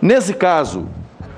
Nesse caso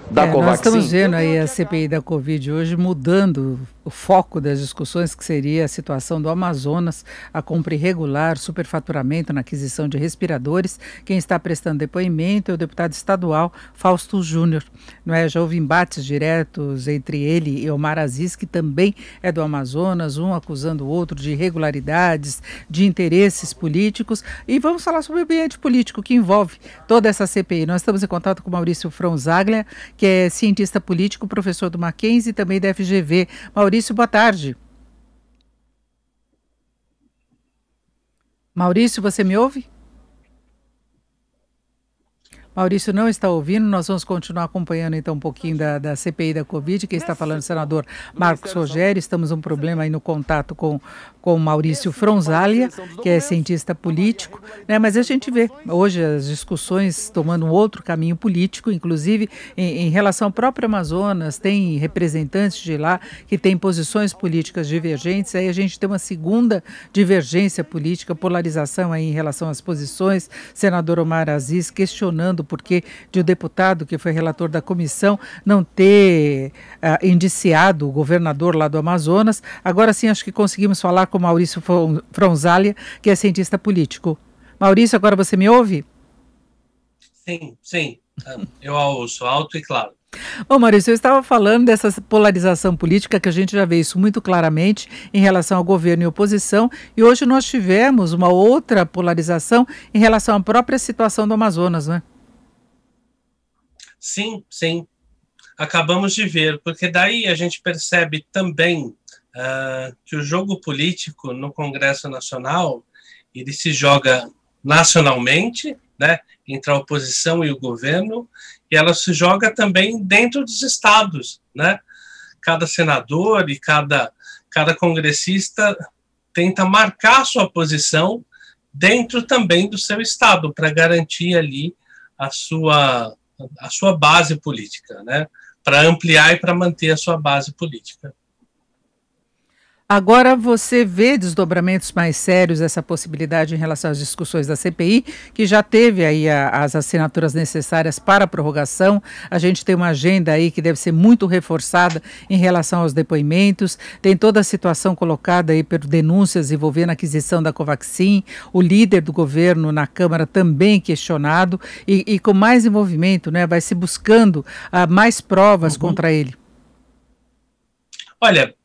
da Nós estamos Covaxin, vendo aí a CPI da Covid hoje mudando o foco das discussões, que seria a situação do Amazonas, a compra irregular, superfaturamento na aquisição de respiradores. Quem está prestando depoimento é o deputado estadual Fausto Júnior. Não é? Já houve embates diretos entre ele e Omar Aziz, que também é do Amazonas, um acusando o outro de irregularidades, de interesses políticos. E vamos falar sobre o ambiente político que envolve toda essa CPI. Nós estamos em contato com Maurício Fronzaglia, que é cientista político, professor do Mackenzie e também da FGV. Maurício, boa tarde. Maurício, você me ouve? Maurício não está ouvindo, nós vamos continuar acompanhando então um pouquinho da CPI da Covid. Quem está falando é o senador Marcos Rogério. Estamos um problema aí no contato com o Maurício Fronzaglia, que é cientista político, né? Mas a gente vê hoje as discussões tomando um outro caminho político, inclusive em relação ao próprio Amazonas, tem representantes de lá que têm posições políticas divergentes, aí a gente tem uma segunda divergência política, polarização aí em relação às posições, senador Omar Aziz questionando porque de o deputado que foi relator da comissão não ter indiciado o governador lá do Amazonas. Agora sim, acho que conseguimos falar com Maurício Fronzaglia, que é cientista político. Maurício, agora você me ouve? Sim, eu ouço alto e claro. Ô Maurício, eu estava falando dessa polarização política, que a gente já vê isso muito claramente em relação ao governo e oposição, e hoje nós tivemos uma outra polarização em relação à própria situação do Amazonas, né? Sim, acabamos de ver, porque daí a gente percebe também que o jogo político no Congresso Nacional, ele se joga nacionalmente, né, entre a oposição e o governo, e ela se joga também dentro dos estados, né? Cada senador e cada congressista tenta marcar sua posição dentro também do seu estado, para garantir ali a sua base política, né? Para ampliar e para manter a sua base política. Agora você vê desdobramentos mais sérios dessa possibilidade em relação às discussões da CPI, que já teve aí as assinaturas necessárias para a prorrogação. A gente tem uma agenda aí que deve ser muito reforçada em relação aos depoimentos. Tem toda a situação colocada aí por denúncias envolvendo a aquisição da Covaxin, o líder do governo na Câmara também questionado e com mais envolvimento, né? Vai se buscando mais provas contra ele. Olha,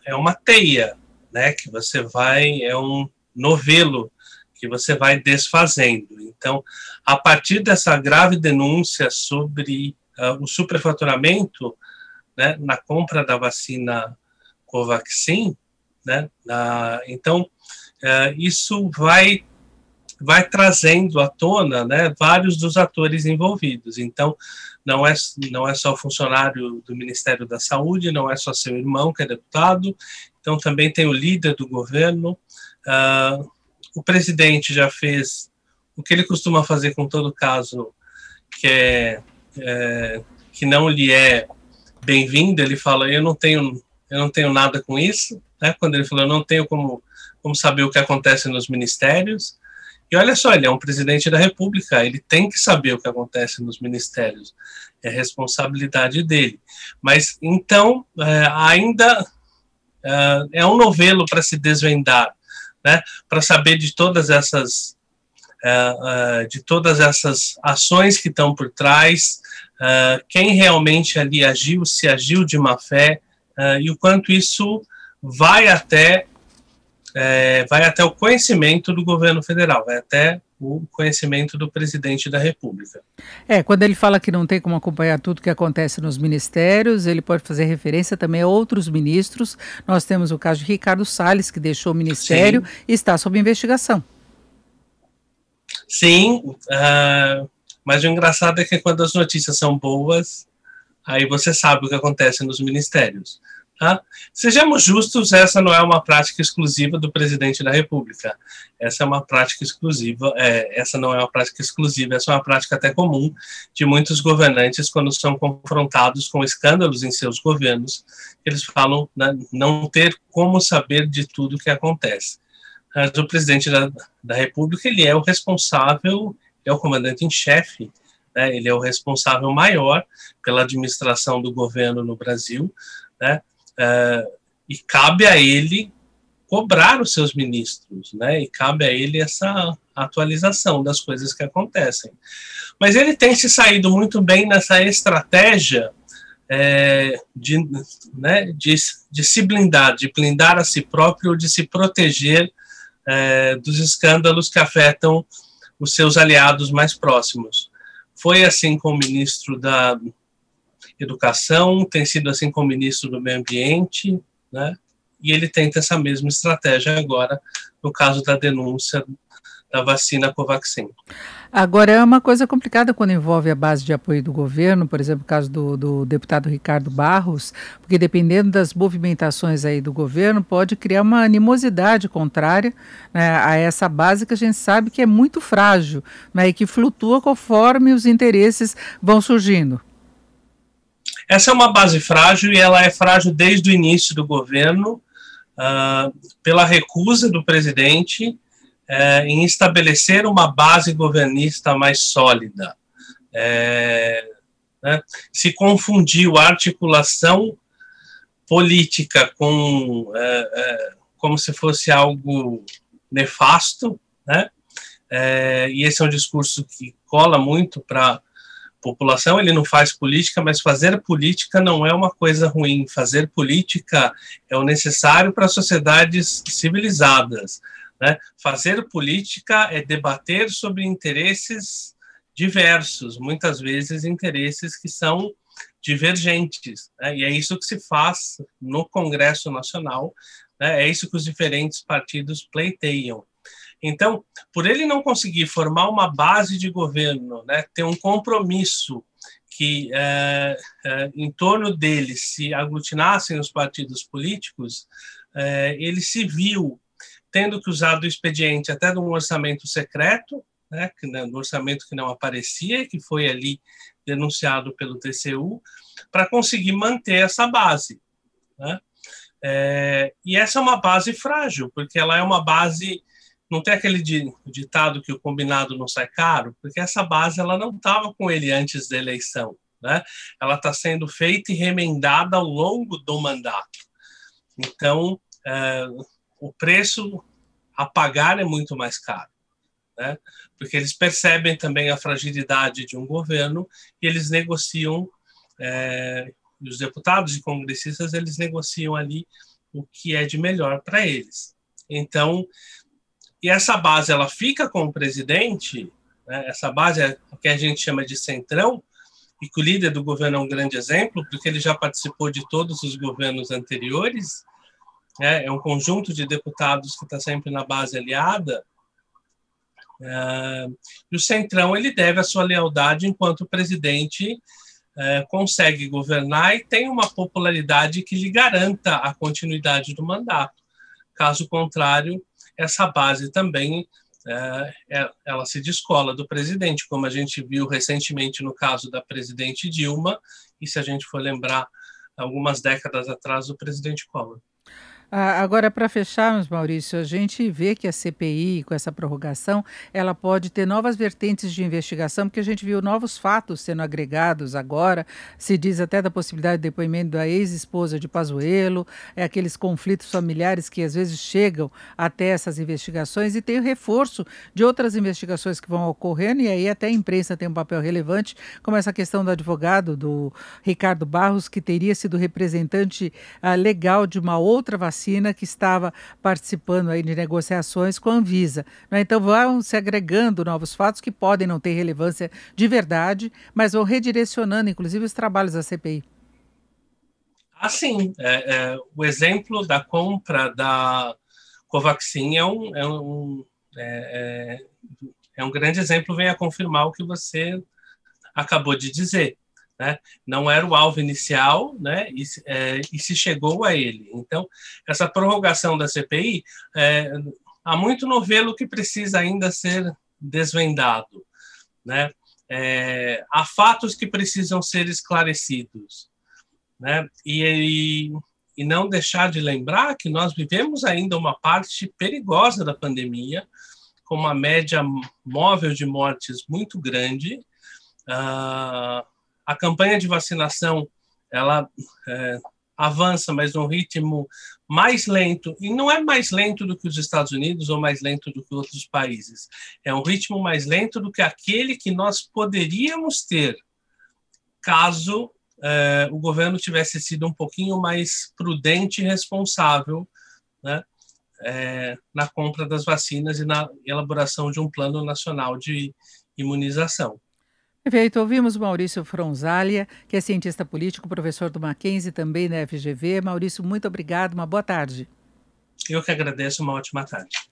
é uma teia, né, que você vai, é um novelo que você vai desfazendo. Então, a partir dessa grave denúncia sobre o superfaturamento, né, na compra da vacina Covaxin, né, então, isso vai trazendo à tona, né, vários dos atores envolvidos. Então, não é só o funcionário do Ministério da Saúde, não é só seu irmão que é deputado, então também tem o líder do governo, o presidente já fez o que ele costuma fazer com todo caso, que não lhe é bem-vindo. Ele fala, eu não tenho nada com isso, né? Quando ele falou, eu não tenho como saber o que acontece nos ministérios. E olha só, ele é um presidente da República, ele tem que saber o que acontece nos ministérios, é responsabilidade dele. Mas, então, ainda é um novelo para se desvendar, né? Para saber de todas essas ações que estão por trás, quem realmente ali agiu, se agiu de má fé, e o quanto isso vai até o conhecimento do governo federal, vai até o conhecimento do presidente da República. Quando ele fala que não tem como acompanhar tudo que acontece nos ministérios, ele pode fazer referência também a outros ministros. Nós temos o caso de Ricardo Salles, que deixou o ministério e está sob investigação. Sim, mas o engraçado é que quando as notícias são boas, aí você sabe o que acontece nos ministérios. Tá? Sejamos justos, essa não é uma prática exclusiva do presidente da República. Essa é uma prática exclusiva, essa não é uma prática exclusiva, essa é uma prática até comum de muitos governantes quando são confrontados com escândalos em seus governos. Eles falam, né, não ter como saber de tudo o que acontece. Mas o presidente da República, ele é o responsável, é o comandante em chefe né? Ele é o responsável maior pela administração do governo no Brasil, né? E cabe a ele cobrar os seus ministros, né? E cabe a ele essa atualização das coisas que acontecem. Mas ele tem se saído muito bem nessa estratégia de se blindar, de blindar a si próprio, de se proteger dos escândalos que afetam os seus aliados mais próximos. Foi assim com o ministro da Educação, tem sido assim com o ministro do Meio Ambiente, né? E ele tenta essa mesma estratégia agora, no caso da denúncia da vacina Covaxin. Agora, é uma coisa complicada quando envolve a base de apoio do governo, por exemplo, o caso do deputado Ricardo Barros, porque dependendo das movimentações aí do governo, pode criar uma animosidade contrária, né, a essa base que a gente sabe que é muito frágil, né, e que flutua conforme os interesses vão surgindo. Essa é uma base frágil e ela é frágil desde o início do governo, pela recusa do presidente em estabelecer uma base governista mais sólida. Né? Se confundiu a articulação política como se fosse algo nefasto, né? E esse é um discurso que cola muito para população. Ele não faz política, mas fazer política não é uma coisa ruim. Fazer política é o necessário para sociedades civilizadas, né? Fazer política é debater sobre interesses diversos, muitas vezes interesses que são divergentes, né? E é isso que se faz no Congresso Nacional, né? É isso que os diferentes partidos pleiteiam. Então, por ele não conseguir formar uma base de governo, né, ter um compromisso que em torno dele se aglutinassem os partidos políticos, ele se viu tendo que usar do expediente até de um orçamento secreto, né, do orçamento que não aparecia, que foi ali denunciado pelo TCU, para conseguir manter essa base, né? E essa é uma base frágil, porque ela é uma base. Não tem aquele ditado que o combinado não sai caro, porque essa base ela não estava com ele antes da eleição, né? Ela está sendo feita e remendada ao longo do mandato. Então, o preço a pagar é muito mais caro, né? Porque eles percebem também a fragilidade de um governo e eles negociam, e os deputados e congressistas, eles negociam ali o que é de melhor para eles. Então, e essa base ela fica com o presidente, né? Essa base é o que a gente chama de centrão, e que o líder do governo é um grande exemplo, porque ele já participou de todos os governos anteriores, né? É um conjunto de deputados que está sempre na base aliada, e o centrão ele deve a sua lealdade enquanto o presidente consegue governar e tem uma popularidade que lhe garanta a continuidade do mandato. Caso contrário, essa base também ela se descola do presidente, como a gente viu recentemente no caso da presidente Dilma, e se a gente for lembrar, algumas décadas atrás, do presidente Collor. Agora, para fecharmos, Maurício, a gente vê que a CPI, com essa prorrogação, ela pode ter novas vertentes de investigação, porque a gente viu novos fatos sendo agregados agora, se diz até da possibilidade de depoimento da ex-esposa de Pazuello, aqueles conflitos familiares que às vezes chegam até essas investigações, e tem o reforço de outras investigações que vão ocorrendo, e aí até a imprensa tem um papel relevante, como essa questão do advogado, do Ricardo Barros, que teria sido representante legal de uma outra vacina que estava participando aí de negociações com a Anvisa, né? Então vão se agregando novos fatos que podem não ter relevância de verdade, mas vão redirecionando, inclusive, os trabalhos da CPI. Sim. O exemplo da compra da Covaxin é um grande exemplo, vem a confirmar o que você acabou de dizer, né? Não era o alvo inicial, né? E se chegou a ele. Então, essa prorrogação da CPI, há muito novelo que precisa ainda ser desvendado, né? Há fatos que precisam ser esclarecidos, né? E não deixar de lembrar que nós vivemos ainda uma parte perigosa da pandemia, com uma média móvel de mortes muito grande, A campanha de vacinação, ela avança, mas num ritmo mais lento, e não é mais lento do que os Estados Unidos ou mais lento do que outros países, é um ritmo mais lento do que aquele que nós poderíamos ter caso o governo tivesse sido um pouquinho mais prudente e responsável, né, na compra das vacinas e na elaboração de um plano nacional de imunização. Perfeito. Ouvimos Maurício Fronzalia, que é cientista político, professor do Mackenzie, também da FGV. Maurício, muito obrigado, uma boa tarde. Eu que agradeço, uma ótima tarde.